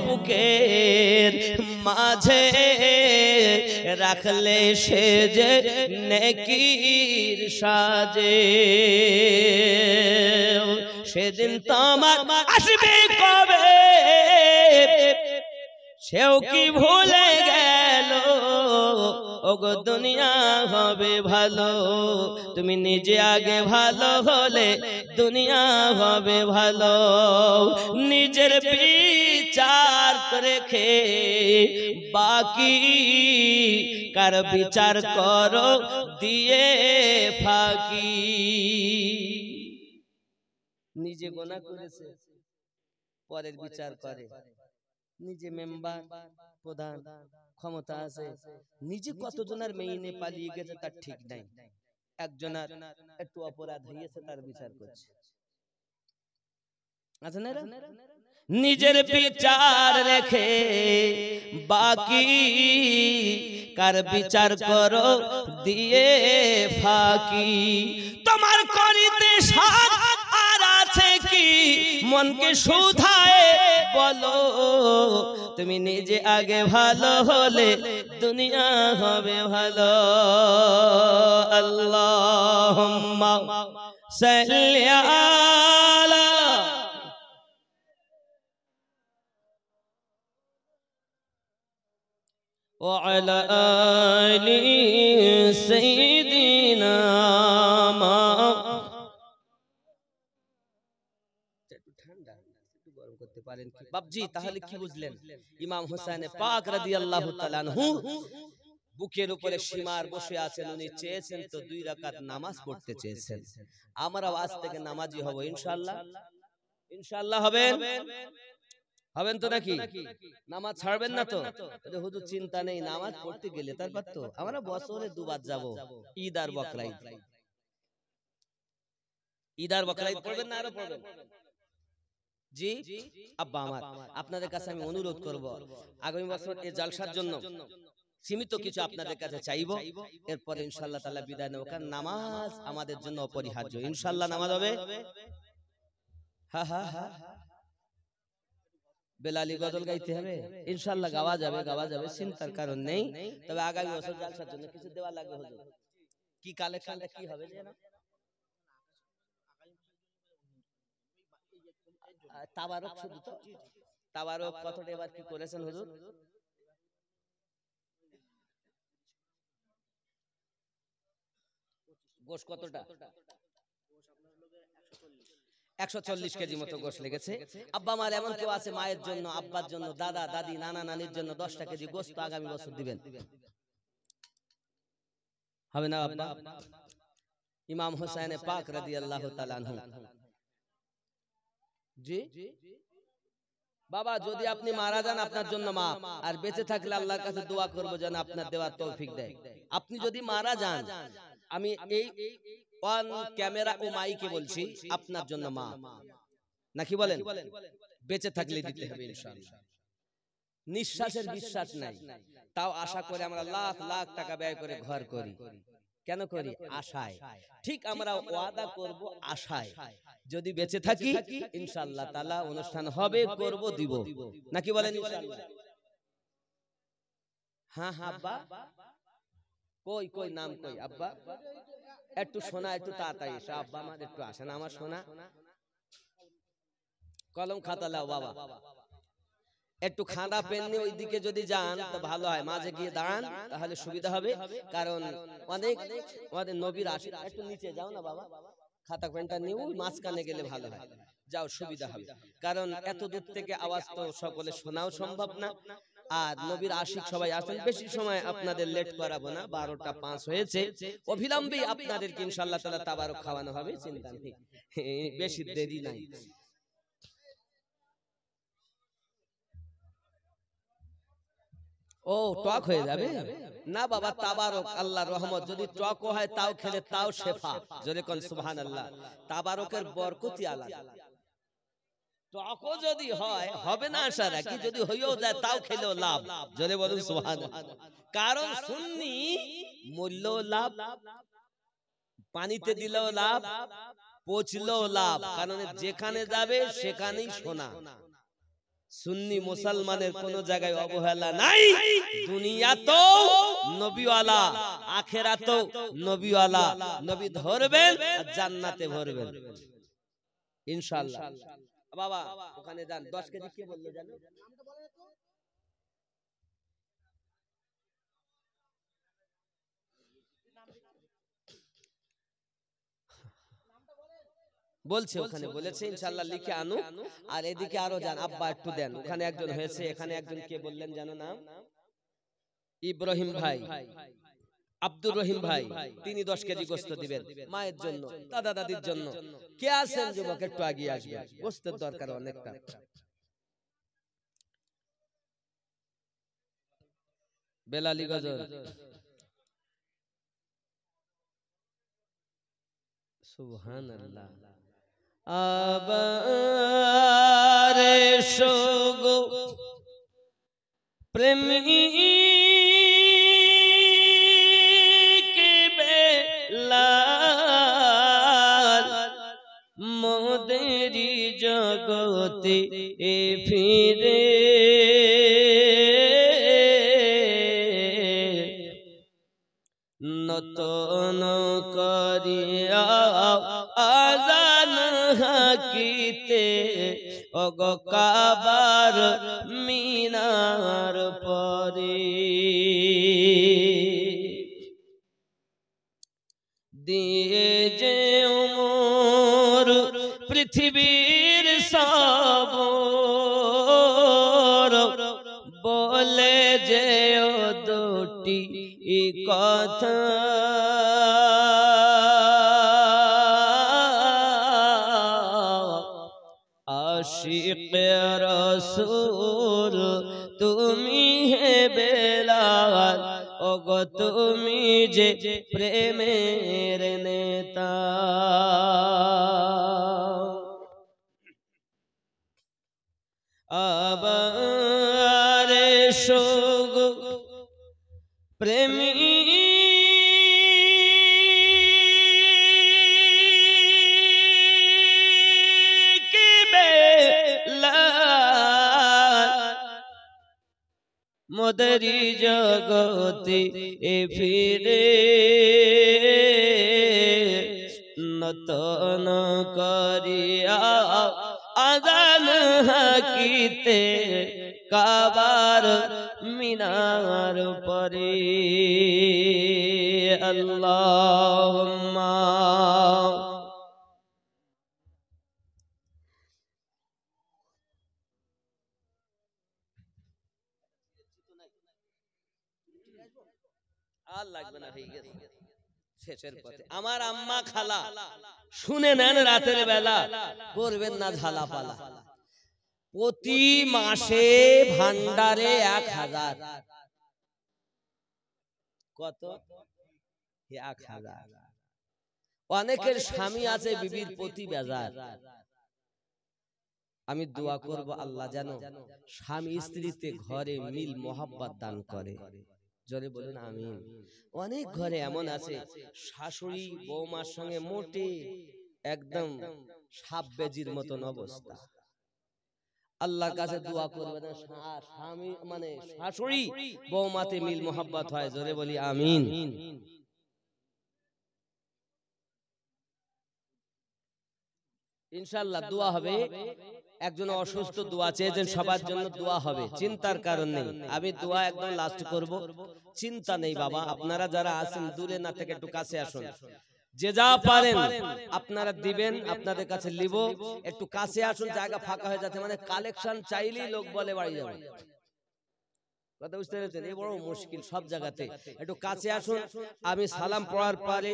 বুকের মাঝে রাখলে সে যে নেকির সাজে, সেদিন তোমার আসবে কবে সেও কি ভুলে গেল। ওগো দুনিয়া হবে ভালো, তুমি নিজে আগে ভালো হলে দুনিয়া হবে ভালো। নিজের বিচার রেখে বাকি কার বিচার করো দিয়ে ফাঁকি। নিজে গুনাহ করেছে পরের বিচার করে, নিজে মেম্বার প্রধান ক্ষমতা আছে, নিজে কতজনের মেইনে পালিয়ে গেছে তার ঠিক নাই, একজনের একটু অপরাধ হয়েছে তার বিচার করছে। আছে না? নিজের বিচার রেখে বাকি কার বিচার করো দিয়ে ফাঁকি। তোমার করিতে সাধ আর আছে কি মনকে শুধায় বলো, তুমি নিজে আগে ভালো হলে দুনিয়া হবে ভালো। আল্লাহুম্মা সাল্লি আলা ওয়া আলা আলি সাইয়্যিদিনা বাবজি। তাহলে কি বুঝলেন? ইমাম হোসেন পাক রাদিয়াল্লাহু তাআলা আনহু বুকের উপরে সীমার বসে আছেন, উনি চেয়েছেন তো 2 রাকাত নামাজ পড়তে চেয়েছেন। আমরা আজ থেকে নামাজি হব ইনশাআল্লাহ। ইনশাআল্লাহ হবেন, হবেন তো নাকি? নামাজ ছাড়বেন না তো? হুজুর চিন্তা নেই, নামাজ পড়তে গেলে তারপর তো আমরা বছরে 2 বার যাব, ঈদ আর বকরা ঈদ। ঈদ আর বকরা ঈদ পড়বেন না আরো পড়বেন? জি আব্বা আমার, আপনাদের কাছে আমি অনুরোধ করব, আগামী বছর এই জালসার জন্য সীমিত কিছু আপনাদের কাছে চাইবো, এরপর ইনশাআল্লাহ তাআলা বিদায় নেব। কারণ নামাজ আমাদের জন্য অপরিহার্য। ইনশাআল্লাহ নামাজ হবে। হ্যাঁ হ্যাঁ হ্যাঁ, বেলালি গজল গাইতে হবে ইনশাআল্লাহ, গাওয়া যাবে, গাওয়া যাবে, চিন্তার কারণ নেই। তবে আগামী বছর জালসার জন্য কিছু দেওয়া লাগবে হুজুর। কি কালেকশনটা কি হবে যেন? তাবারক শুধু তো? তাবারক কতটা এবার কি করেছেন হুজুর? গোশ কতটা? 140 কেজি মতো গোশ লেগেছে। আব্বা আমার এমন কেউ আছে মায়ের জন্য, আব্বার জন্য, দাদা দাদি নানা নানির জন্য 10টা কেজি গোশত আগামী বছর দিবেন? হবে না আব্বা? ইমাম হোসেন পাক রাদিয়াল্লাহু তাআলা আনহু। জি বাবা, যদি আপনি মারা যান আপনার জন্য মাফ, আর বেঁচে থাকলে আল্লাহর কাছে দোয়া করব যেন আপনার দেওয়ার তৌফিক দেয়। আপনি যদি মারা যান, আমি এই অন ক্যামেরা ও মাইকে বলছি, আপনার জন্য মাফ, নাকি বলেন? বেঁচে থাকলে দিতে হবে ইনশাআল্লাহ। নিঃশ্বাসের বিশ্বাস নাই, তাও আশা করে আমরা লাখ লাখ টাকা ব্যয় করে ঘর করি। কেন করি? আশায়। ঠিক আমরা ওয়াদা করব আশায়, যদি বেঁচে থাকি ইনশাআল্লাহ তাআলা অনুষ্ঠান হবে, করব, দিব, নাকি বলেন ইনশাআল্লাহ? হ্যাঁ হ্যাঁ আব্বা, কই কই নাম কই আব্বা? একটু শোনা, একটু তাড়াতাড়ি এসো আব্বা আমার, একটু আসেন আমার শোনা। কলম খাতা লাও বাবা, একটু খাতা পেন নিয়ে ওইদিকে যদি যান তো ভালো হয়, মাঝে গিয়ে দাঁড়ান তাহলে সুবিধা হবে। কারণ অনেক আমাদের নবীর আশিক, একটু নিচে যাও না বাবা, খাতা পেনটা নিয়ে ওই মাঝখানে গেলে ভালো হয়, যাও সুবিধা হবে। কারণ এত দূর থেকে আওয়াজ তো সকলে শোনাও সম্ভব না। আর নবীর আশিক সবাই আসেন, বেশি সময় আপনাদের লেট করাবো না, 12টা 5 হয়েছে, অবিলম্বে আপনাদেরকে ইনশাআল্লাহ তাআলা তাবারক খাওয়ানো হবে, চিন্তা নেই, বেশি দেরি নাই। ও টক হয়ে যাবে না বাবা, তাবারক আল্লাহর রহমত, যদি টক হয় তাও খেলে তাও শেফা, জোরে কোন সুবহানাল্লাহ। তাবারকের বরকতই আলাদা। টকও যদি হয় হবে না আশা রাখি, যদি হইও যায় তাও খেলেও লাভ, জোরে বলুন সুবহানাল্লাহ। কারণ সুন্নি মূল্য লাভ, পানিতে দিলেও লাভ, পৌঁছলেও লাভ, কারণ যেখানে যাবে সেখানেই শোনা। সুন্নি মুসলমানের কোন জায়গায় অবহেলা নাই। দুনিয়াতেও নবীওয়ালা, আখিরাতেও নবীওয়ালা, নবী ধরবেন আর জান্নাতে ভরবেন ইনশাআল্লাহ। বাবা ওখানে যান। 10 কেজি কে বললো জানো? বলছে ওখানে বলেছে ইনশাআল্লাহ লিখে আনু। আর এদিকে আরো যান, আব্বা একটু দেন। ওখানে একজন হয়েছে, এখানে একজন কে বললেন জানো নাম? ইব্রাহিম ভাই, আব্দুর রহিম ভাই, তিনি 10 কেজি গোস্ত দিবেন মায়ের জন্য, দাদা দাদির জন্য। কে আছেন যুবক একটু এগিয়ে আসবেন, গোস্তের দরকার অনেকটা। বেলালি গজল, সুবহানাল্লাহ। আবার এসো প্রেমিক বেলাল, মোদেরি জগতে ফিরে নতুন করিয়া আযান হাকিতে ওগো কাবার মিনার পরে দিয়ে যে ওমর পৃথিবীর সব বলে যে ও দুটি কথা আশিক রাসূল তুমি হে বেলাল, ওগো তুমি যে প্রেমের নেতা। আবার এসো প্রেমিক বেলাল, মোদেরি জগতে ফিরে নতুন করিয়া আযান হাকিতে কাবার মিনার পরে। আল্লাহুম্মা আর লাগবে না, হয়ে গেছে শেষের পথে। আমার আম্মা খালা শুনে নেন, রাতের বেলা করবেন না ঝালা পালা। প্রতি মাসে ভান্ডারে 1000। কত? 1000। অনেকের স্বামী আছে বিবির প্রতি বেজার। আমি দোয়া করব আল্লাহ যেন স্বামী স্ত্রীতে ঘরে মিল মোহাব্বত দান করে। জোরে বলুন আমিন। অনেক ঘরে এমন আছে শাশুড়ি বৌমার সঙ্গে মোটে একদম সাপ বেজির মতন অবস্থা। আল্লাহর কাছে দোয়া করবেন স্বামী মানে শাশুড়ি বৌমাতে মিল মোহাব্বত হয়। জোরে বলি আমিন। ইনশাআল্লাহ দোয়া হবে। একজন অসুস্থ দোয়া চেয়েছেন, সবার জন্য দোয়া হবে, চিন্তার কারণ নেই। আমি দোয়া একদম লাস্ট করব, চিন্তা নেই বাবা। আপনারা যারা আছেন দূরে না থেকে একটু কাছে আসুন, যে যা পারেন আপনারা দিবেন, আপনাদের কাছে লিব। একটু কাছে আসুন, জায়গা ফাঁকা হয়ে যাচ্ছে, মানে কালেকশন চাইলেই লোক বলে বাড়ি যাবে। কথা বুঝতে পেরেছেন? এই বড় মুশকিল সব জায়গাতে। একটু কাছে আসুন, আমি সালাম পড়ার পরে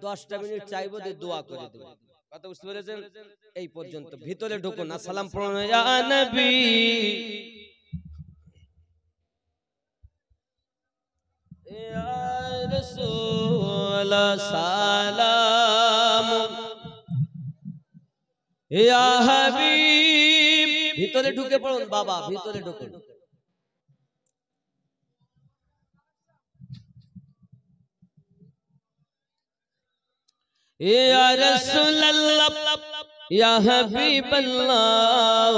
10টা মিনিট চাইবো, দিয়ে দোয়া করে দেব। কথা বুঝতে পেরেছেন? এই পর্যন্ত। ভিতরে ঢুকুন, সালাম পড়ুন। ইয়া নবী ইয়া রাসূল সালাম, ইয়া হাবিব। ভিতরে ঢুকে পড়ুন বাবা, ভিতরে ঢুকুন। या रसूल अल्लाह या हबीब अल्लाह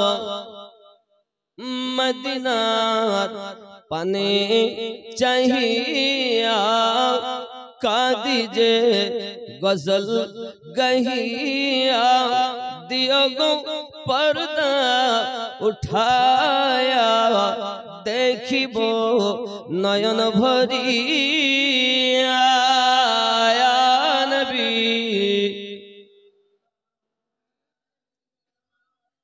मदीना पाने चाहिए का दीजे गजल गहिया दियो गो पर्दा उठाया देखिबो नयन भरिया या नबी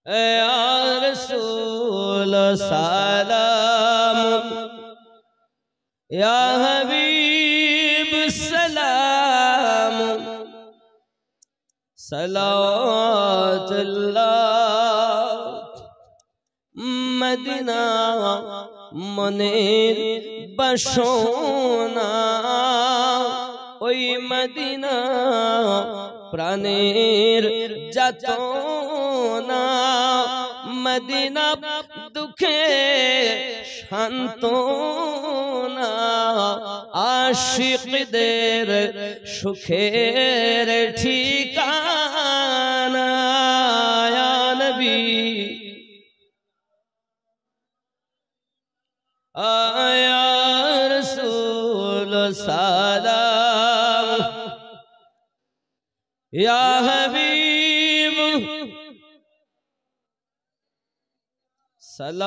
या रसूल सलाम या हबीब सलाम सलावतुल्लाह मदीना मनेर बसोना ओई मदीना प्राणेर जातना मदीना दुखे शांतना आशिकदेर सुखेर ठिकाना या नबी या रसूल सलाम या हबीब सलावतुल्लाह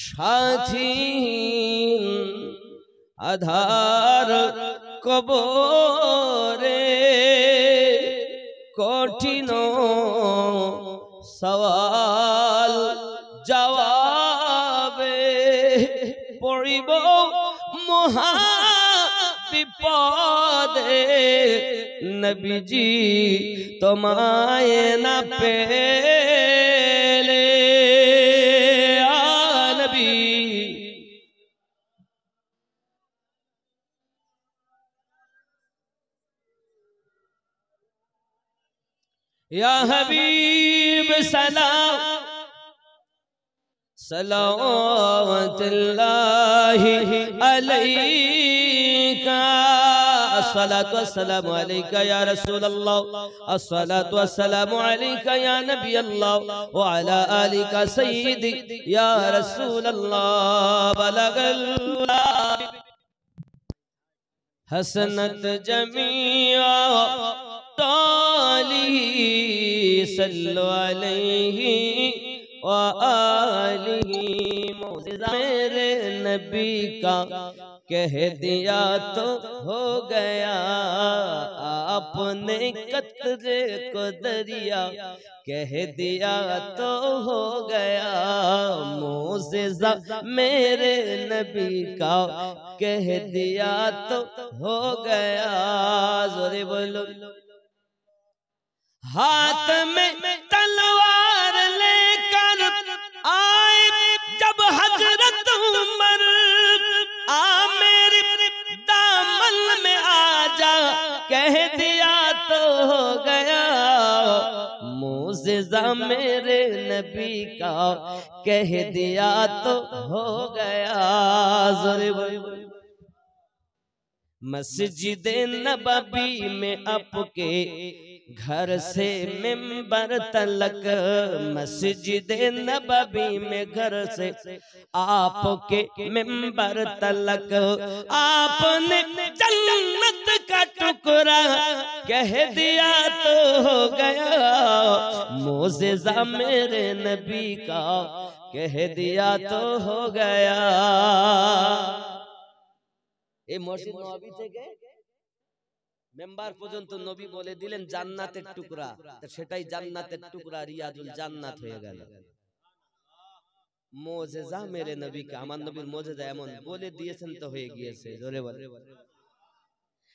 साथीन आधार कबरे कठिन सवाल जवाबे पड़िब महा विपदे नबीजी तुम्हारे ना पेले आ नबी या हबीब सलाम सलावतुल्लाहि अलैका अस्सलातु वस्सलामु अलैका या रसूल अल्लाह अस्सलातु वस्सलामु अलैका या नबी अल्लाह व अला आलिका सय्यदी या रसूल अल्लाह बलगल्लाह हसनत जमीआ ताली सल्लु अलैहि व आलिहि मौजिज़ा मेरे नबी का कह दिया तो हो गया आपने कतरे को दरिया कह दिया तो हो गया मौजिज़ा मेरे नबी का कह दिया तो हो गया जोरे बोलो हाथ में तलवार लेकर आए जब हजरत उमर आ मेरे दामन में आजा कह दिया तो हो गया मौजिज़ा मेरे नबी का कह दिया तो हो गया ज़ोरे मस्जिद नबवी में आपके घर से मिंबर तलक मस्जिद नबवी में घर से आपके मिंबर तलक आपने जन्नत का टुकड़ा कह दिया तो हो गया मौजिज़ा मेरे नबी का कह दिया तो हो गया এই মসজিদ নববী থেকে মেম্বার পর্যন্ত নবী বলে দিলেন জান্নাতের টুকরা সেটাই জান্নাতের টুকরা রিয়াজুল জান্নাত হয়ে গেল মুজিজা মেরে নবীকে আমার নবীর মুজিজা এমন বলে দিয়েছেন তো হয়ে গিয়েছে জোরে বলে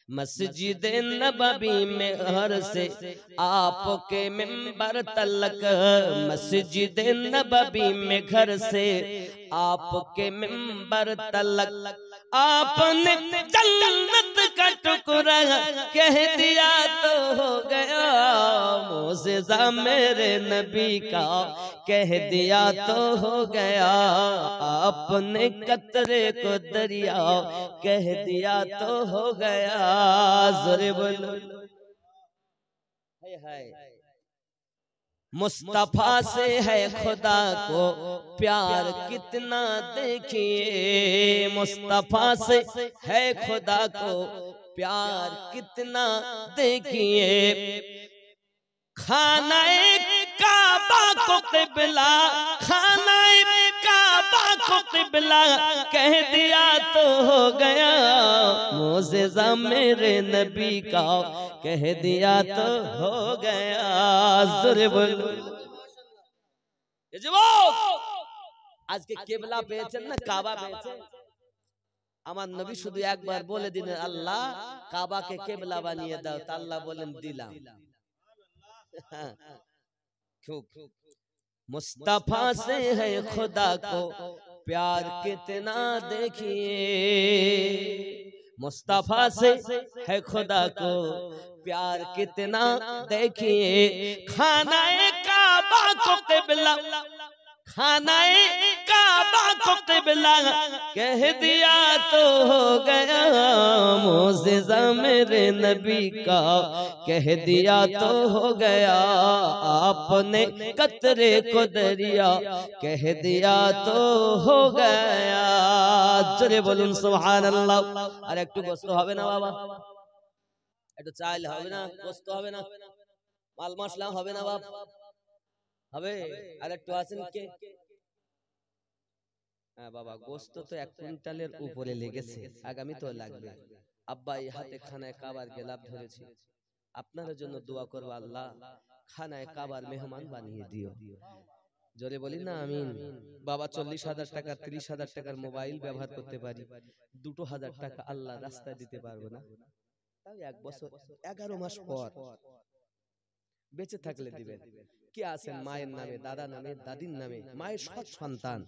मस्जिद नबवी में घर से आपके मिंबर तलक मस्जिद नबवी में घर से आपके मिंबर तलक आपने जन्नत का टुकड़ा कह दिया तो हो गया मोज़िज़ा मेरे नबी का कह दिया तो हो गया, अपने कतरे को दरिया कह दिया तो हो गया। ज़ोरे बोलो हाय। मुस्तफा से है खुदा को प्यार कितना देखिए, मुस्तफा से है खुदा को प्यार कितना देखिए। खानाए काबा को क़िबला, खानाए काबा को क़िबला कह दिया तो हो गया, मोज़िज़ा मेरे नबी का कह दिया तो हो गया। ज़ोरे बोलो আজকে কেবলা পেয়েছেন না কাবা পেয়েছেন? আমার নবী শুধু একবার বলে দিলেন আল্লাহ কাবাকে কেবলা বানিয়ে দাও, তা আল্লাহ বলেন দিলাম। मुस्तफा से है खुदा को प्यार कितना देखिए, मुस्तफा से है खुदा को प्यार कितना देखिए। खानाए काबा को क़िबला, खानाए काबा को क़िबला कह दिया तो हो गया, मोज़िज़ा मेरे नबी का कह दिया तो हो गया, आपने कतरे को दरिया कह दिया तो हो गया। जोरे बोलुन सुबहानाल्लाह। আর একটু গোস্ত হবে না বাবা, একটু চাল হবে না, গোস্ত হবে না, মাল মশলা হবে না বাবা, হবে? আর একটু আছেন কে? হ্যাঁ বাবা, গোস্ত তো 1 কুইন্টালের উপরে লেগেছে, আগামী তো লাগবে। আব্বা এই হাতে খানায় কাবার গেলাপ ধরেছি, আপনার জন্য দোয়া করব আল্লাহ খানায় কাবার মেহমান বানিয়ে দিও। জোরে বলি না আমিন। বাবা 40,000 টাকা 30,000 টাকার মোবাইল ব্যবহার করতে পারি, 2,000 টাকা আল্লাহ রাস্তায় দিতে পারবো না? তাও 1 বছর 11 মাস পর বেঁচে থাকলে দিবেন। কি আছেন মায়ের নামে, দাদা নামে, দাদির নামে, মায়ের সৎ সন্তান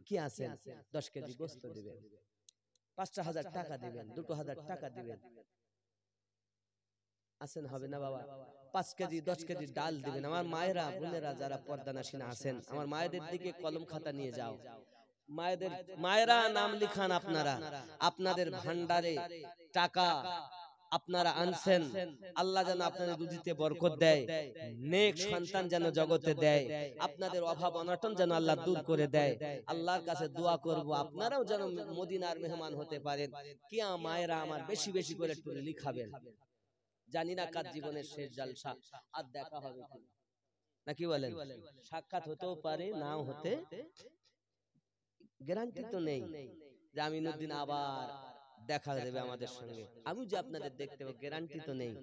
কি আছেন 10 কেজি গোস্ত দিবেন, 5,000 টাকা দিবেন, 2,000 টাকা দিবেন, আছেন হবে না বাবা? 5 কেজি 10 কেজি ডাল দিবেন। আমার মায়েরা বোনেরা যারা পর্দানাসীনা আছেন, আমার মায়েদের দিকে কলম খাতা নিয়ে যাও, মায়েদের মায়েরা নাম লিখান আপনারা, আপনাদের ভান্ডারে টাকা আপনারা আনছেন, আল্লাহ যেন আপনাদের রুজিতে বরকত দেয়, নেক সন্তান যেন জগতে দেয়, আপনাদের অভাব অনটন যেন আল্লাহ দূর করে দেয়। আল্লাহর কাছে দোয়া করব আপনারাও যেন মদিনার মেহমান হতে পারেন। কি মায়েরা আমার বেশি বেশি করে একটু লিখাবেন। জানি না কার জীবনের শেষ জলসা আর দেখা হবে নাকি বলেন? সাক্ষাৎ হতেও পারে নাও হতে, গ্যারান্টি তো নেই যে আমিনুদ্দিন আবার দেখা দেবে আমাদের সঙ্গে, আমি যে আপনাদের দেখতে পাবো গ্যারান্টি তো নেই,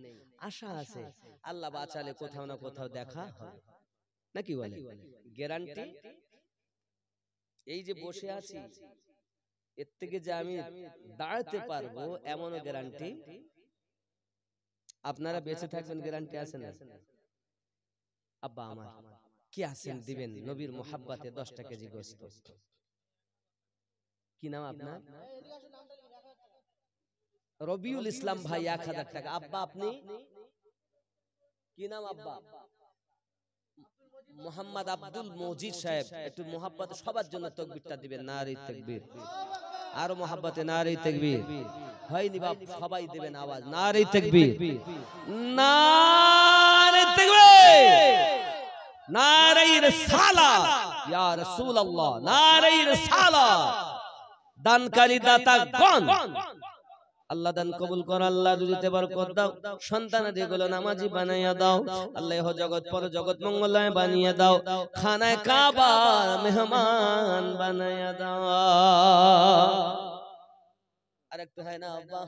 আশা আছে আল্লাহ বাঁচালে কোথাও না কোথাও দেখা হবে নাকি বলে? গ্যারান্টি এই যে বসে আছি এর থেকে যে আমি দাঁড়াতে পারবো এমনও গ্যারান্টি, আপনারা বেঁচে থাকবেন গ্যারান্টি আছে না? আব্বা আমার কি আছেন দিবেন নবীর মোহাব্বতে 10 কেজি গোস্ত। কি নাম আপনার? রবিউল ইসলাম ভাই 1000 টাকা। আব্বা আপনি কি নাম আব্বা? মোহাম্মদ আব্দুল মজিদ সাহেব, একটু মোহাব্বতে সবার জন্য তাকবীরটা দিবেন, নারে তাকবীর, আরো মোহাব্বতে নারে তাকবীর। হয়নি বাপ, সবাই দিবেন আওয়াজ, নারে তাকবীর, নারে তাকবীর, নারে রিসালাত ইয়া রাসূলুল্লাহ, নারে রিসালাত। দানকারী দাতা কোন? আল্লাহ দান কবুল কর, আল্লাহ রুজিতে বরকত দাও, সন্তানাদি গুলো নামাজি বানাইয়া দাও, আল্লাহ ইহ জগৎ পর জগৎ মঙ্গলময় বানিয়ে দাও, খানায় কাবার মেহমান বানাইয়া দাও। আর একটু হয় না আব্বা?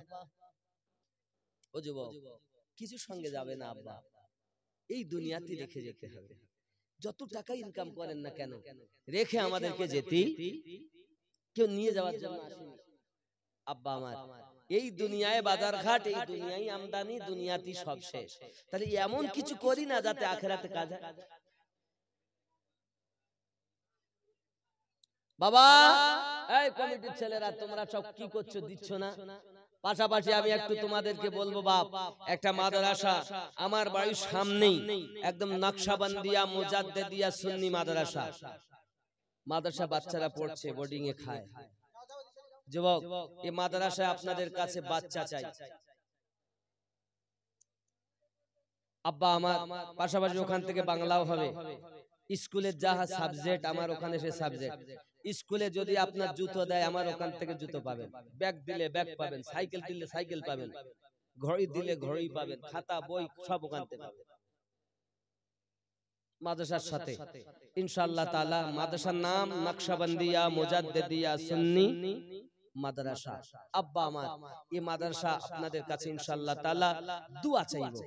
ও যুবক কিছু সঙ্গে যাবে না আব্বা, এই দুনিয়াতে রেখে যেতে হবে। যত টাকা ইনকাম করেন না কেন রেখে আমাদেরকে যেতেই, কেউ নিয়ে যাওয়ার জন্য আসেনি আব্বা আমার। এই দুনিয়ায় বাজার ঘাট, এই দুনিয়ায় আমদানি, দুনিয়াতে সব শেষ। তাহলে এমন কিছু করি না যাতে আখিরাতে কাজ হয়। বাবা এই কমিটির ছেলেরা তোমরা সব কি করছো, দিচ্ছ না? পাশাপাশি আমি একটু তোমাদেরকে বলবো বাপ, একটা মাদ্রাসা আমার বাড়ির সামনেই, একদম নকশাবন্দিয়া মুজাদ্দিদিয়া সুন্নি মাদ্রাসা। মাদ্রাসা বাচ্চারা পড়ছে, বোর্ডিং এ খায়। যুবক, এই মাদ্রাসায় আপনাদের কাছে বাচ্চা চাই। আব্বা আমার, পাশাপাশি ওখান থেকে বাংলাও হবে। স্কুলের যা সাবজেক্ট আমার ওখানে সে সাবজেক্ট। স্কুলে যদি আপনার জুতো দেয় আমার ওখান থেকে জুতো পাবেন, ব্যাগ দিলে ব্যাগ পাবেন, সাইকেল দিলে সাইকেল পাবেন, ঘড়ি দিলে ঘড়ি পাবেন, খাতা বই সব ওখান থেকে পাবেন মাদ্রাসার সাথে ইনশাআল্লাহ তাআলা। মাদ্রাসার নাম নকশাবন্দিয়া মুজাদ্দিদিয়া সুন্নি মাদ্রাসা। আব্বা আমার, এই মাদ্রাসা আপনাদের কাছে ইনশাআল্লাহ তাআলা দোয়া চাইবো,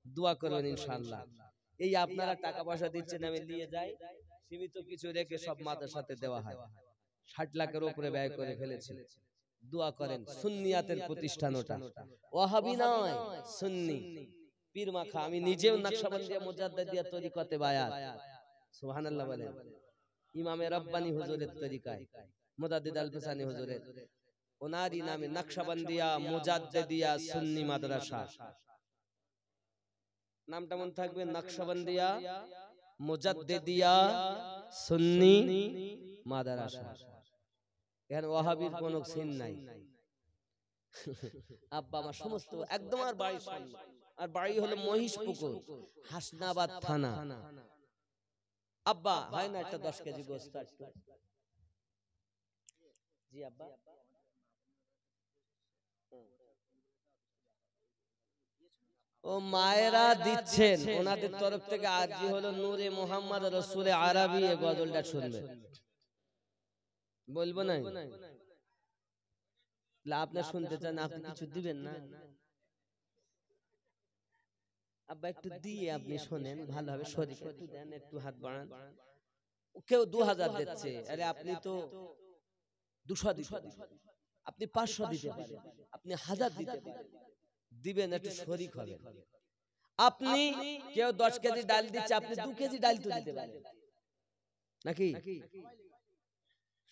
দোয়া করবেন ইনশাআল্লাহ। এই আপনারা টাকা পয়সা দিচ্ছেন, আমি নিয়ে যাই, সীমিত কিছু রেখে সব মাদ্রাসাতে দেওয়া হয়। 60 লাখের উপরে ব্যয় করে ফেলেছি। দোয়া করেন, সুন্নিয়াতের প্রতিষ্ঠান ওটা, ওয়াহাবি নয়, সুন্নি পীর মাখা। আমি নিজেও নকশাবন্দিয়া মুজাদ্দিদিয়া তরিকতে বায়াত, সুবহানাল্লাহ বলেন। ইমামে রব্বানি হুজুরের তরিকায়, মুজাদ্দিদ আল ফিসানি হুজুরের, ওনারই নামে নকশাবন্দিয়া মুজাদ্দিদিয়া সুন্নি মাদ্রাসা। নামটা মনে থাকবে, নকশাবন্দিয়া মুজাদ্দিদিয়া সুন্নি মাদ্রাসা। এখানে ওয়াহাবির কোনো সিন নাই। আব্বা আমার সমস্ত একদম আর বাড়ির সামনে, আর বাড়ি হলো মহিষপুকুর, হাসনাবাদ থানা। আব্বা হয় না একটা 10 কেজি গোস্ত? জি আব্বা। ও মায়েরা দিচ্ছেন, ওনাদের তরফ থেকে আরজি হলো নূরে মোহাম্মদ রসুল আরবি, এই গজলটা শুনবে। বলবো না আপনি শুনতে চান, আপনি কিছু দিবেন না? আব্বা একটু দিয়ে আপনি শোনেন, ভালো হবে। শরীফ একটু দেন, একটু হাত বাড়ান। কেউ 2000 দিচ্ছে, আরে আপনি তো 200 দিতে পারেন, আপনি 500 দিতে পারেন, আপনি 1000 দিতে পারেন, দিবেন, একটু শরীক হবেন। আপনি কেউ 10 কেজি ডাল দিচ্ছে, আপনি 2 কেজি ডাল তো দিতে পারেন নাকি?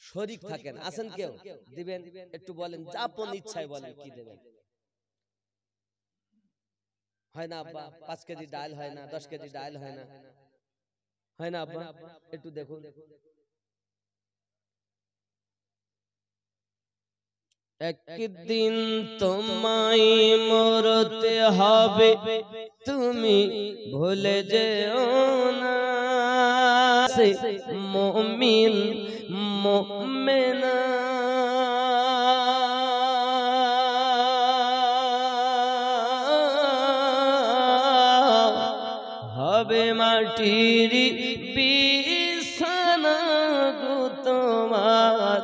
শরীক থাকেন, আছেন কেউ দিবেন, একটু বলেন, আপন ইচ্ছায় বলেন কি দেবেন। হয় না আব্বা? 5 কেজি ডাল হয় না, 10 কেজি ডাল হয় না, হয় না আব্বা? একটু দেখুন। একদিন তোমায় মরতে হবে, তুমি ভুলে যেও না, সে মুমিন মুমিনা হবে মাটির বিছানা গো তোমার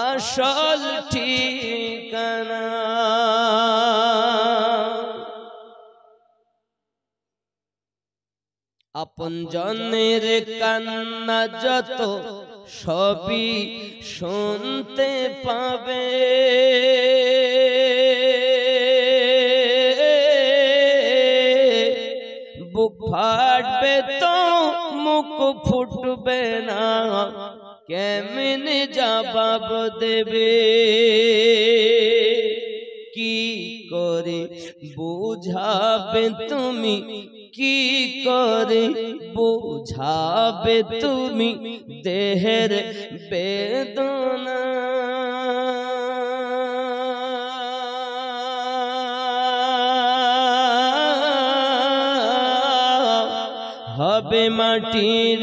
আসল ঠিকানা। আপন জনের কান্না যত সবই শুনতে পাবে, বুক ফাটবে তো মুখ ফুটবে না, কেমনে জবাব দেবে, কি করে বুঝাবে তুমি, কি করে বুঝাবে তুমি দেহের বেদনা। হবে মাটির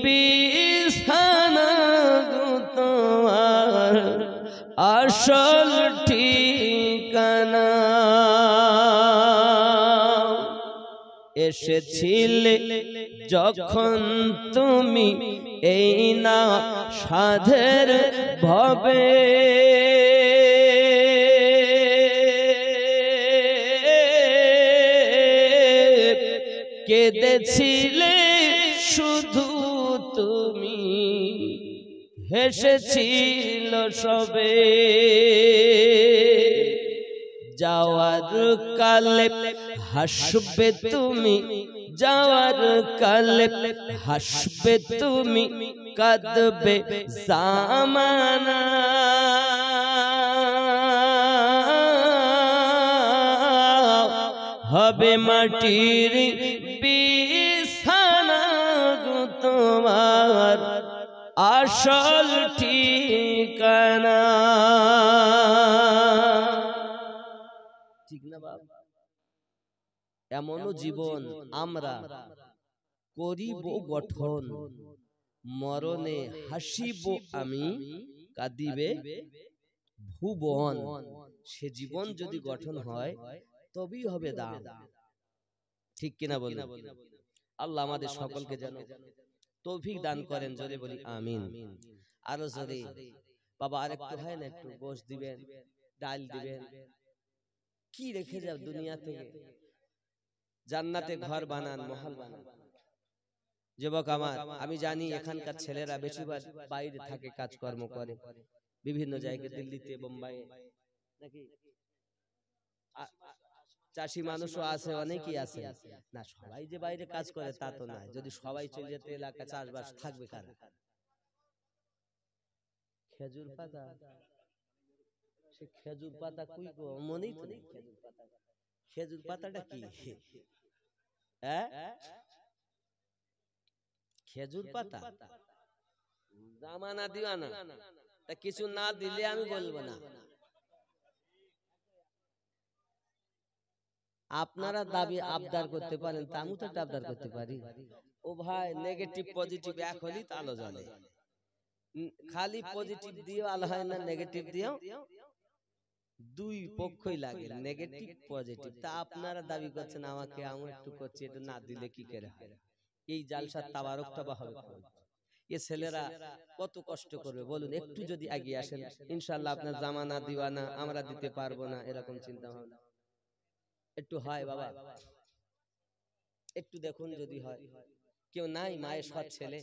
বিছানা গো তোমার আসল ঠিকানা। এসেছিলে যখন তুমি এই না সাধের ভবে, কেঁদেছিলে শুধু তুমি, হেসেছিল সবে। যাওয়ার কালে হাসবে তুমি, যাওয়ার কালে হাসবে তুমি, কাঁদবে জামানা। হবে মাটির বিছানা গো তোমার আসল ঠিকানা। ঠিক না বাবা? এমনও জীবন আমরা করিব গঠন, মরণে হাসিব আমি, কাঁদিবে ভুবন। সে জীবন যদি গঠন হয় তবেই হবে দাম। ঠিক কিনা বলুন? আল্লাহ আমাদের সকলকে যেন তৌফিক দান করেন, জোরে বলি আমিন। আরো জোরে বাবা আরেকটু হয় না, একটু গোশ দিবেন, ডাল দিবেন, কি রেখে যাও দুনিয়া থেকে? জান্নাতে ঘর বানান, মহল বানান। যুবক আমার, আমি জানি এখানকার ছেলেরা বেশিরভাগ বাইরে থাকে, কাজকর্ম করে বিভিন্ন জায়গায়, দিল্লিতে, বোম্বাইয়ে, নাকি চাষি মানুষও আছে, অনেকেই আছে না। সবাই যে বাইরে কাজ করে তা তো নয়। যদি সবাই চলে যেত এলাকা, চাষবাস থাকবে কারা? খেজুর পাতা, সে খেজুর পাতা কই গো, মনেই তো নেই খেজুর পাতা। খেজুর পাতাটা কি? খেজুর পাতা জামানা দিওয়ানা, তা কিছু না দিলে আমি বলবো না। আপনারা দাবি আবদার করতে পারেন, তা আমি তো আবদার করতে পারি। ও ভাই, নেগেটিভ পজিটিভ এক হলি তা আলো জ্বলে। খালি পজিটিভ দিও আলো হয় না, নেগেটিভ দিও দুই পক্ষই লাগে, নেগেটিভ পজিটিভ। তা আপনারা দাবি করছেন আমাকে, আমি একটু করছি, এটা না দিলে কি করে হয়? এই জালসার তাবারকটা বা হবে? এ ছেলেরা কত কষ্ট করবে বলুন। একটু যদি এগিয়ে আসেন, ইনশাআল্লাহ আপনার জামানা দিওয়ানা আমরা দিতে পারবো না, এরকম চিন্তা ভাবনা একটু হয় বাবা। একটু দেখুন যদি হয়। কেউ নাই মায়ের সৎ ছেলে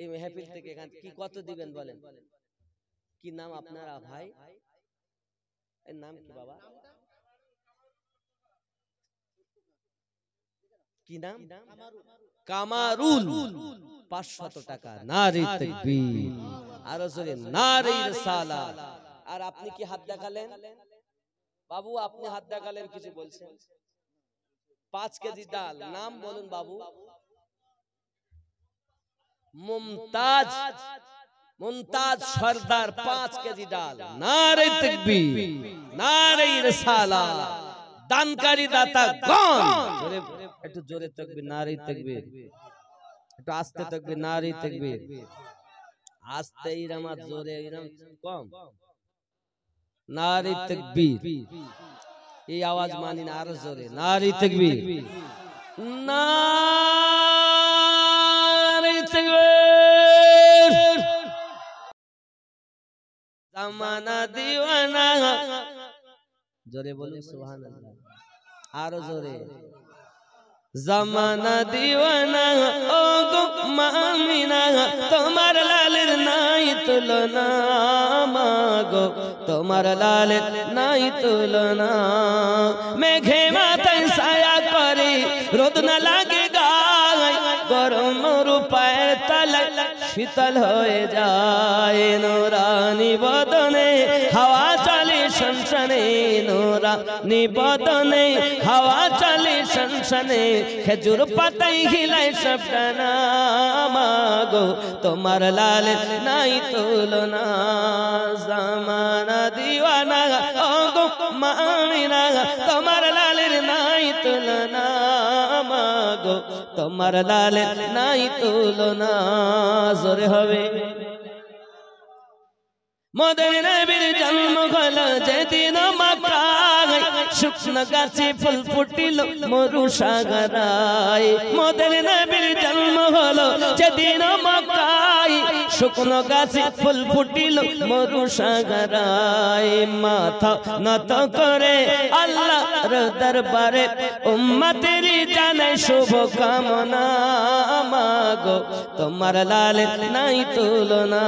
এই মেহফিল থেকে এখান কি কত দিবেন বলেন? কি নাম আপনারা ভাই? এর নাম কি বাবা? কি নাম? কামারুল। 500 টাকা। নারে তাকবীর, আর জোরে নারে রিসালাত। আর আপনি কি হাত দেখালেন বাবু? আপনি হাত দেখালেন, কিছু বলছেন? 5 কেজি ডাল। নাম বলুন বাবু? মুমতাজ, মুমতাজ সরদার। 5 কেজি ডাল। নারে তাকবীর, নারে রিসালাত। দানকারী দাতা গণ, জোরে একটু জোরে তাকবীর, নারে তাকবীর। একটু আস্তে তাকবীর, নারে তাকবীর। আস্তে ইরামাত, জোরে ইরাম কম। নারে তাকবীর। এই আওয়াজ মানি না, আরো জোরে নারে তাকবীর, নারে তাকবীর। জামানা দিওয়ানা, জোরে বলুন সুবহানাল্লাহ। আরো জোরে। জামানা দিওয়ানা ও গো মামিনা, তোমার লালের নাই তুলনা, মাগো তোমার লালের নাই তুলনা। মেঘে মাথায় ছায়া করে, রোদ না লাগে গায়ে, গরম রূপায় তলায় শীতল হয়ে যায়। নুরানি বদনে হাওয়া চলে শনশনে, নুরানি বদনে হাওয়া চলে শনশনে। খেজুর পাতাই হিলায় সবটানা, মাগো তোমার লাল নাই তুলনা। জামানা দিওয়ানা ও গো মামিনা, তোমার লালের নাই তুলনা, মাগো তোমার লালের নাই তুলনা। জোরে হবে। মদের নবীর জন্ম হলো যেদিন মক্কায়, শুকনো গাছে ফুল ফুটিল মরু সাগরায়। মদের নবীর জন্ম হলো যেদিন মক্কায়, শুকনো গাছে ফুল ফুটিল মরু সাগরায়। মাথা নত করে আল্লাহর দরবারে উম্মতের জানাই শুভ কামনা, মাগো তোমার লাল নাই তুলনা।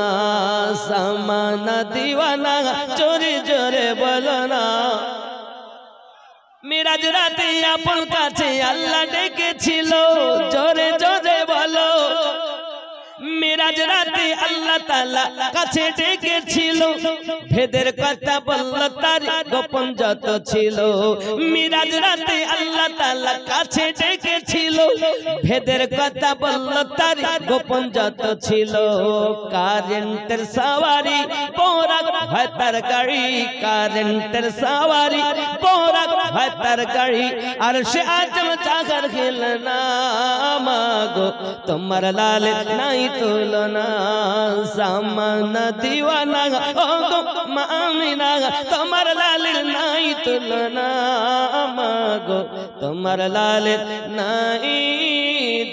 জামানা দিওয়ানা, জোরে জোরে বলো না। মিরাজ রাতে আপন কাছে আল্লাহ ডেকেছিল, জোরে জোরে বলো। মিরাজ রাতে আল্লাহ তাআলা কাছে ডেকেছিল ভেদের কথা বলল তার গোপন যত ছিল মিরাজ রাতে আল্লাহ তাআলা কাছে ডেকেছিল ভেদের কথা বলল তার গোপন যত ছিল কারেন্টের সওয়ারি পোরাক হয় তার গাড়ি কারেন্টের সওয়ারি পোরাক হয় তার গাড়ি আর সে আজম চাকর খেলনা মাগো তোমার লাল নাই তুলনা সামানা দিওয়ানা ও গো মামিনা তোমার লাল নাই তুলনা মাগো তোমার লাল নাই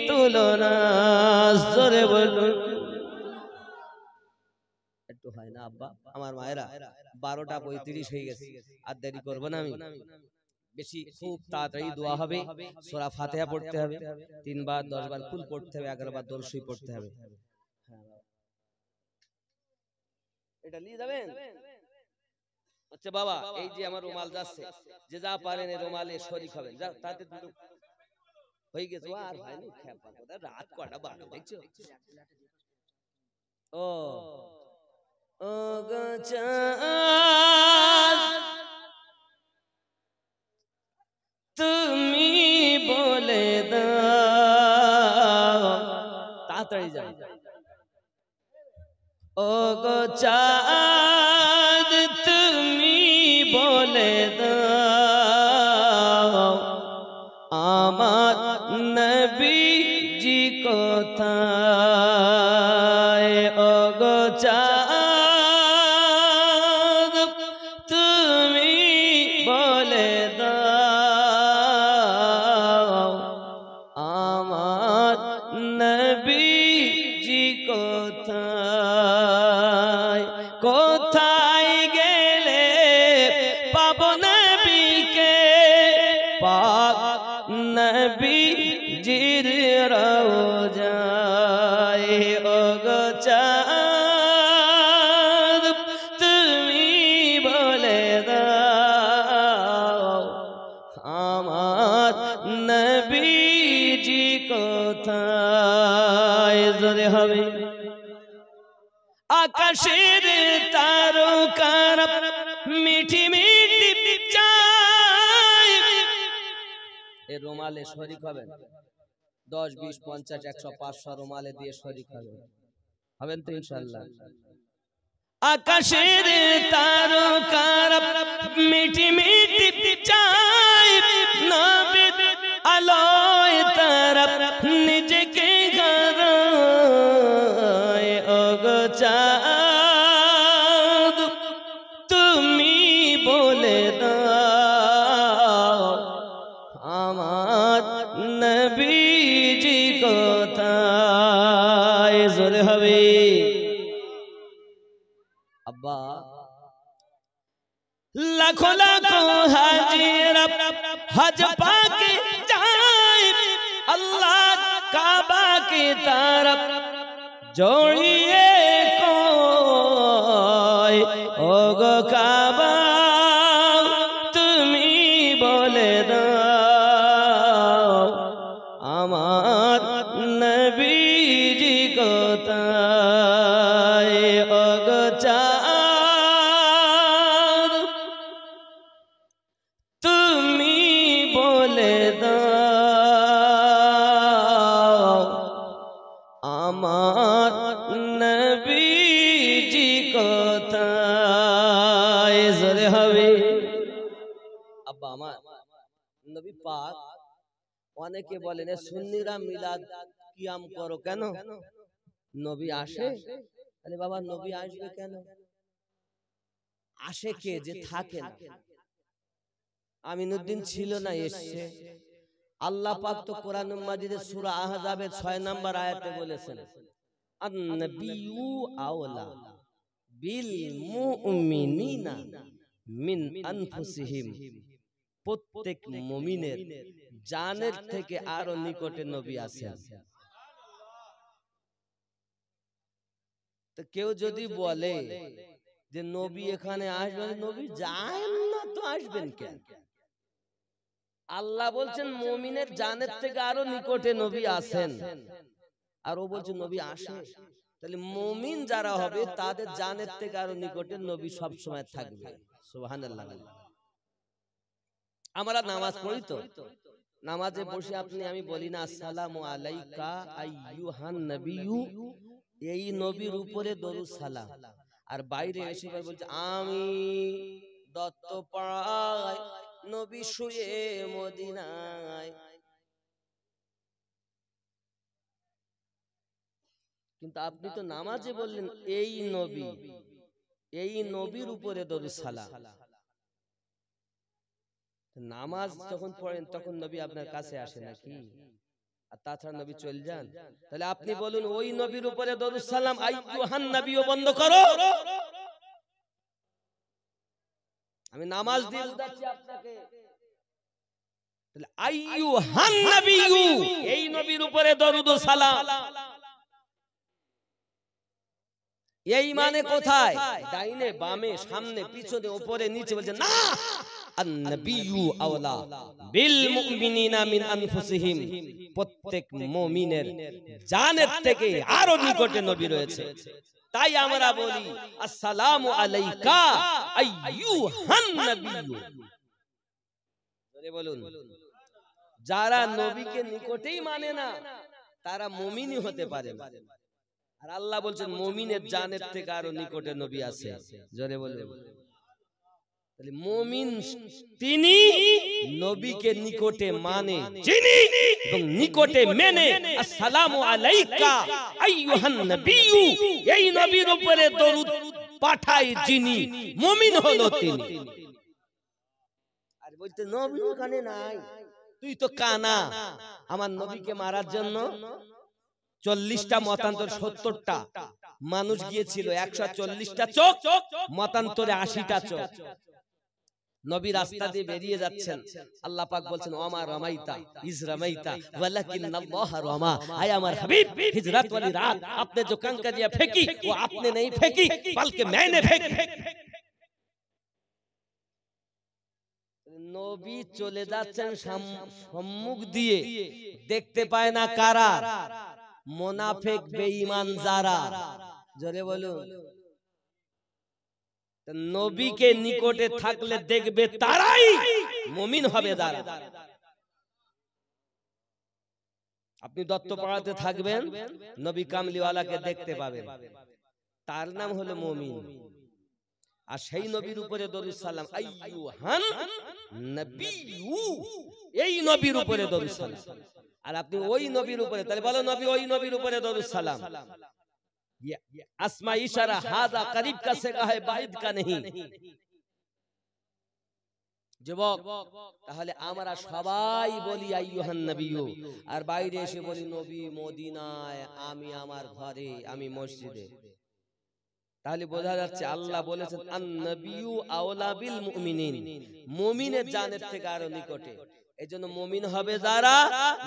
তুলনা জোরে বলুন একটু হয় না আব্বা আমার মায়েরা 12:35 হয়ে গেছে আর দেরি করব না আমি বেশি খুব তাড়াতাড়ি দোয়া হবে সূরা ফাতিহা পড়তে হবে 3 বার 10 বার কুল পড়তে হবে 11 বার দরুদ শরীফ পড়তে হবে এটা নিয়ে যাবেন আচ্ছা বাবা এই যে আমার রুমাল যাচ্ছে যে যা পারেন এই রুমালে শরীক হবেন যা তাতে দুটো হয়ে গেছে আর ভাই না খেপা কথা রাত কটা বাজে দেখছো ও ও গচান তুমি বলে দাও তাড়াতাড়ি যাও ও গো চাঁদ তুমি বলে দাও আমার নবীজি কোথায় ও গো চাঁদ তুমি বলে দাও আমার নবীজি কোথায় কোথায় গেলে পাবো নবীকে পাক নবীজির রওজায় ও গো চাঁদ তুমি বলে দাও আমার নবীজি কোথায় জোরে হবে আকাশের তারকার মিঠি মিঠি চাই এই রুমালে শরীক হবেন 10 20 50 100 500 রুমালে দিয়ে শরীক হবেন তো ইনশাআল্লাহ আকাশের তারকার মিঠি মিঠি চাই নবী আলোয় তারা নিজেকে গড়ায় ও গো চাঁদ তুমি বলে দাও আমার নবীজি কোথায় জোরে হবে আব্বা লাখো লাখো হাজিরা হজ পাকে যায় আল্লাহ কাবা की तरफ जोड़िए कोई ओ गो काबा तुमी बोले दाओ आमार नबीजी कोथाय ओ गो चाँद तुमी बोले दाओ आमार नबीजी कोथाय जोरे हवे अब्बा आमार नबी पाक অনেকে বলেন সুন্নিরা মিলাদ কিয়াম করো কেন নবী আসে আরে বাবা নবী আসবে কেন আসে কে যে থাকে না আমিনুদ্দিন ছিল না এসেছে আল্লাহ পাক তো কোরআন মাজিদে সূরা আহজাবের 6 নম্বর আয়াতে বলেছেন আন-নাবিয়্যু আওলা বিল মুমিনিনা মিন আনফুসিহিম প্রত্যেক মুমিনের জানের থেকে আরো নিকটে নবী আছেন তো কেউ যদি বলে যে নবী এখানে আসবেন নবী যান না তো আসবেন কেন আল্লাহ বলছেন মুমিনের জানের থেকে আরো নিকটে নবী আছেন আর ও বলছে নবী আসে। তাহলে মুমিন যারা হবে তাদের জানের থেকে আরো নিকটে নবী সব সময় থাকবে। সুবহানাল্লাহ। আমরা নামাজ পড়ি তো, নামাজে বসে আপনি আমি বলি না আসসালামু আলাইকা আইয়ুহান নবিয়্যু, এই নবীর উপরে দরুদ সালাম। আর বাইরে এসে বলছে আমি দত্তপাড়ায় নবী শুয়ে মদিনায়। কিন্তু আপনি তো নামাজে বললেন এই নবী, এই নবীর উপরে দরুদ সালাম। নামাজ যখন পড়েন তখন নবী আপনার কাছে আসে নাকি? আর তাছাড়া নবী চলে যান? তাহলে আপনি বলুন ওই নবীর উপরে দরুদ সালাম আইয়ুহান নবিয়্যু বন্ধ করো। আমি নামাজ দিয়ে বুঝাচ্ছি আপনাকে। তাহলে আইয়ুহান নবিয়্যু, এই নবীর উপরে দরুদ ও সালাম। এই মানে কোথায়? ডাইনে বামে সামনে পিছনে উপরে নিচে বলছে না। আন-নবিয়্যু আওলা বিল মুমিনিনা মিন আনফুসিহিম, প্রত্যেক মুমিনের জানের থেকে আরো নিকটে নবী রয়েছে। তাই আমরা বলি আসসালামু আলাইকা আইয়ুহান নবিয়্যু। জোরে বলুন। যারা নবীকে নিকটেই মানে না তারা মুমিনই হতে পারে না। আর আল্লাহ বলছেন মুমিনের জানের থেকে আরো নিকটে নবী আছে। জোরে বলুন। তাহলে মুমিন তিনি নবীকে নিকটে মানে যিনি এবং নিকটে মেনে আসসালামু আলাইকা আইয়ুহান নবিয়্যু, এই নবীর উপরে দরুদ পাঠায় যিনি, মুমিন হলো তিনি। আর বলতে নবী ওখানে নাই, তুই তো কানা। আমার নবীকে মারার জন্য 40টা মতান্তর 70টা মানুষ গিয়েছিল, 140টা চোখ, মতান্তরে 80টা চোখ। নবী রাস্তা দিয়ে বেরিয়ে যাচ্ছেন, আল্লাহ পাক বলছেন ওমা রামাইতা ইজ রামাইতা ওয়ালাকিন্নাল্লাহ রামা। আয় আমার হাবিব, হিজরত वाली रात आपने जो कंकरियां फेंकी वो आपने नहीं फेंकी बल्कि मैंने फेंकी। নবী চলে যাচ্ছেন সম্মুখ দিয়ে, দেখতে পায় না কারা? মুনাফিক বেঈমান যারা। জোরে বলুন। নবীকে নিকটে থাকলে দেখবে তারাই মুমিন হবে যারা। আপনি দত্তপাড়াতে থাকবেন, নবী কামলিওয়ালাকে দেখতে পাবেন, তার নাম হলো মুমিন। আর সেই নবীর উপরে দরুদ সালাম আইয়ুহান নবিয়্যু, এই নবীর উপরে দরুদ সালাম। আর আপনি ওই নবীর উপরে, তাহলে বলো নবী ওই নবীর উপরে দরুদ সালাম। আসমা ইশারা হাযা করিব কা সেগা है বাইদ কা नहीं। যুবক, তাহলে আমরা সবাই বলি আইয়ুহান নবিয়্যু, আর বাইরে এসে বলি নবী মদিনায়, আমি আমার ঘরে, আমি মসজিদে। তাহলে বোঝা যাচ্ছে আল্লাহ বলেছেন আন-নবিয়্যু আওলা বিল মুমিনিন, মুমিনের জানের থেকে আরো নিকটে। এজন্য মুমিন হবে যারা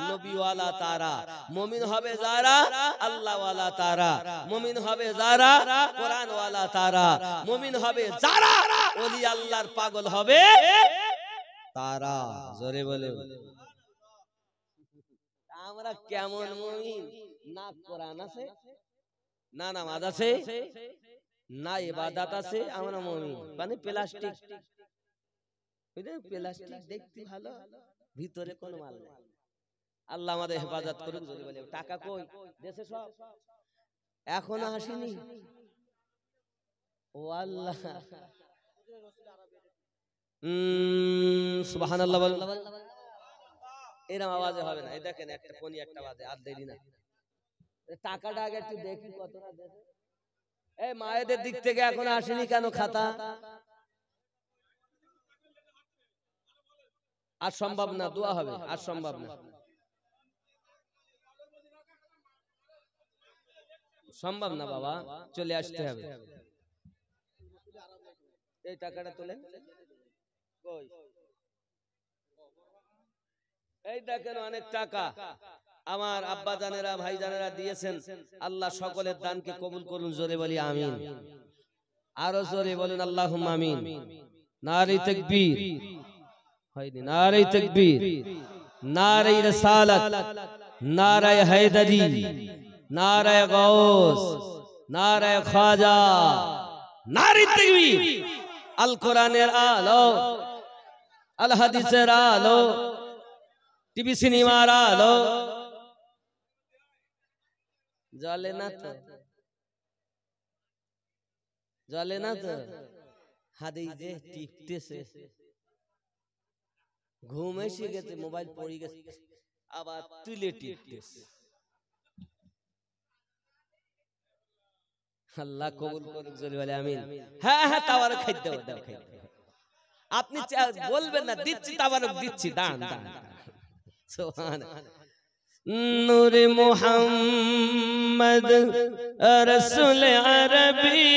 নবীওয়ালা তারা, মুমিন হবে যারা আল্লাহওয়ালা তারা, মুমিন হবে যারা কোরআনওয়ালা তারা, মুমিন হবে যারা ওলি আল্লাহর পাগল হবে তারা। জোরে বলে। আমরা কেমন মুমিন? না কোরআন আছে, না নামাজ আছে, না ইবাদত আছে, আমরা মুমিন মানে প্লাস্টিক। প্লাস্টিক দেখতে ভালো, ভিতরে কোনো মাল নেই। আল্লাহ আমাদের হেফাজত করুন। যদি বলে টাকা কই দেশে সব এখনো আসেনি, ও আল্লাহ সুবহানাল্লাহ বলুন। এরকম আওয়াজে হবে না। এই দেখেন একটা কোনি একটা বাজে, আর দেরি না। টাকাটা আগে একটু দেখি কতটা দেশে। এই মায়েদের দিক থেকে এখনো আসেনি কেন খাতা? আর সম্ভব না, দোয়া হবে, আর সম্ভব না, সম্ভব না বাবা, চলে আসতে হবে। এই টাকাটা তোলেন, এই দেখেন অনেক টাকা আমার আব্বা জানেরা ভাই জানেরা দিয়েছেন। আল্লাহ সকলের দানকে কবুল করুন। জোরে বলি আমিন। আরো জোরে বলুন আল্লাহুম্মা আমিন। নারে তাকবীর, হয়নি নারে তাকবীর, নারে রিসালাত, নারে হায়দারি, নারায়ে গাউস, নারায়ে খাজা, নারে তাকবীর। আল কোরআনের আলো, আল হাদিসের আলো, টিভি সিনেমার আলো জ্বলে না তো, জ্বলে না তো। হাদি যে টিপতেছে, ঘুম এসে গেছে, মোবাইল পড়ে গেছে, আবার তুলে টিপতেছে। আল্লাহ কবুল করুক, জোরে বলে আমিন। হ্যাঁ হ্যাঁ, তাবারক খাইতে দাও, দাও খাইতে। আপনি বলবেন না দিচ্ছি, তাবারক দিচ্ছি, দান দান। সুবহানাল্লাহ। নূরে মুহাম্মদ রসুল আরবি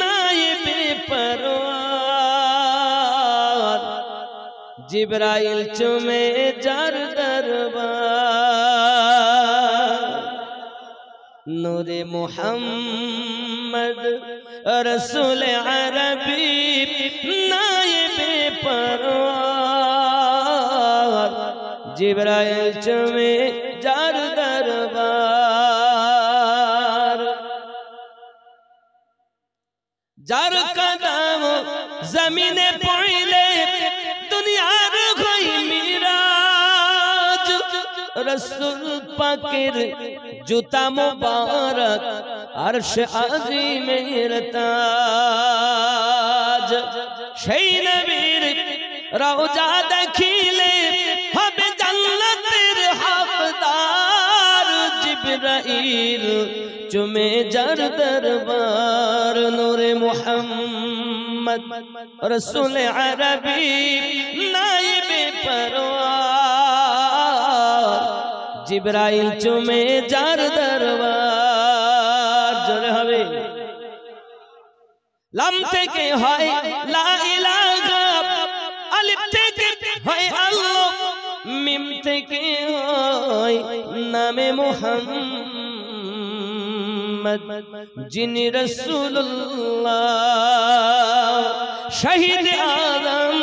নায়েবে পরওয়ার, জিবরাইল চুমে যার দরবার। নূরে মুহাম্মদ রসুল আরবি নায়েবে পরওয়ার, জিবরাইল চুমে যার দরবার। যার কদম জমিনে পড়লে দুনিয়ার হই মিরাজ, রসুল পাকের জুতা মুবারক আরশ আজিমের তাজ। সেই নবীর রওজা দেখিলে হবে জান্নাতের হকদার, জিবরাইল চুমে যার দরবার। নূরে মুহাম্মদ রসুল আরবি নায়েবে পরওয়ার, জিবরাইল চুমে যার দরবার। জোরে হবে। লাম থেকে হয় লা ইলাহা, আলিফ থেকে হয় আল্লাহ, মিম থেকে হয় নামে মুহাম্মদ, যিনি রাসূলুল্লাহ। শহীদ আযম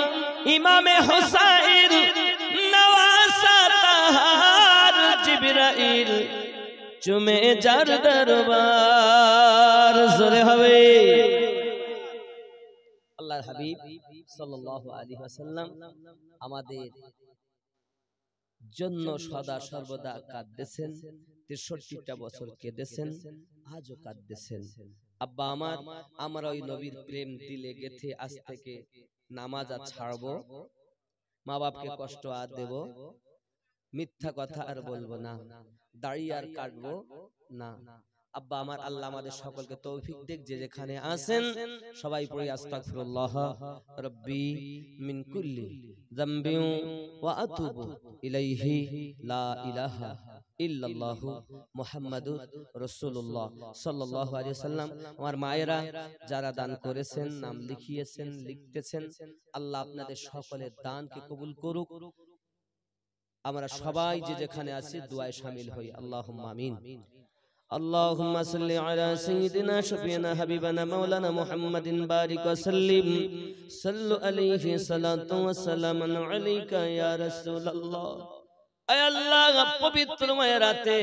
ইমামে হুসাইন নওয়াসা তাহার, জিবরাইল চুমে যার দরবার। জোরে হবে। আল্লাহর হাবিব সাল্লাল্লাহু আলাইহি ওয়াসাল্লাম আমাদের জন্য সদা সর্বদা কাঁদতেছেন, ৬৩টা বছর কেঁদেছেন, আজও কাঁদতেছেন। আব্বা আমার, আমরা ওই নবীর প্রেম দিলে গেথে আজ থেকে নামাজ আর ছাড়বো, মা বাপকে কষ্ট আর দেব, মিথ্যা কথা আর বলবো না, দাড়ি আর কাটবো না। আব্বা আমার, আল্লাহ আমাদের সকলকে তৌফিক দেখ। যে যেখানে আছেন সবাই পড়ি আস্তাগফিরুল্লাহ রাব্বি মিন কুল্লি যামবি ওয়া আতুবু ইলাইহি লা ইলাহা ইল্লাল্লাহু মুহাম্মাদুর রাসূলুল্লাহ সাল্লাল্লাহু আলাইহি ওয়াসাল্লাম। আমার মায়েরা যারা দান করেছেন, নাম লিখিয়েছেন, লিখতেছেন, আল্লাহ আপনাদের সকলের দানকে কবুল করুক। আমরা সবাই যে যেখানে আছি দুআয় শামিল হই। আল্লাহুম্মা আমিন। اللهم صل على سيدنا شفينا حبيبنا مولانا محمد بارك وسلم صلوا عليه صلاة وسلام عليك يا رسول الله। اے اللہ পবিত্র রাতে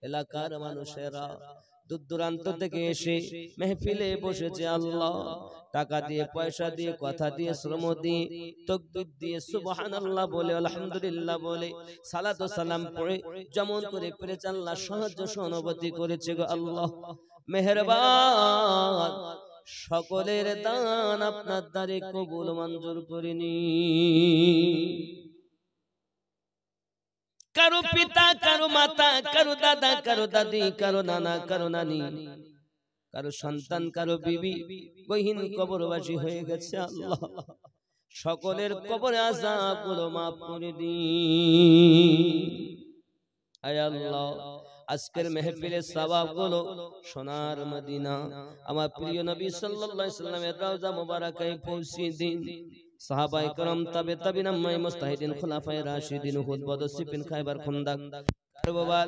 এলাকার মানুষেরা দূর দূরান্ত থেকে এসে মেহফিলে বসেছে। আল্লাহ টাকা দিয়ে, পয়সা দিয়ে, কথা দিয়ে, শ্রম দিয়ে, তাকবীর দিয়ে, সুবহানাল্লাহ বলে, আলহামদুলিল্লাহ বলে, সালাত ও সালাম পড়ে যেমন করে পেরেছে আল্লাহ সাহায্য সহানুভূতি করেছে গো আল্লাহ। মেহেরবান, সকলের দান আপনার দ্বারে কবুল মঞ্জুর করে নিন। কারো পিতা, কারো মাতা, কারো দাদা, কারো দাদি, কারো নানা, কারো নানি, কারো সন্তান, কারো বিবি গহীন কবরবাসী হয়ে গেছে। আল্লাহ সকলের কবরে আযাবগুলো মাফ করে দিন। আয় আল্লাহ, আজকের মেহফিলের সওয়াবগুলো সোনার মদিনা আমার প্রিয় নবী সাল্লাল্লাহু আলাইহি ওয়াসাল্লামের রওজা মুবারাকায় পৌঁছে দিন। সাহাবায়ে کرام, তাবে তাবিঈন, মুস্তাহিদিন, খুলাফায়ে রাশিদিন, হুদ, বদর, সিফিন, খায়বার, খুন্দক, কারবালা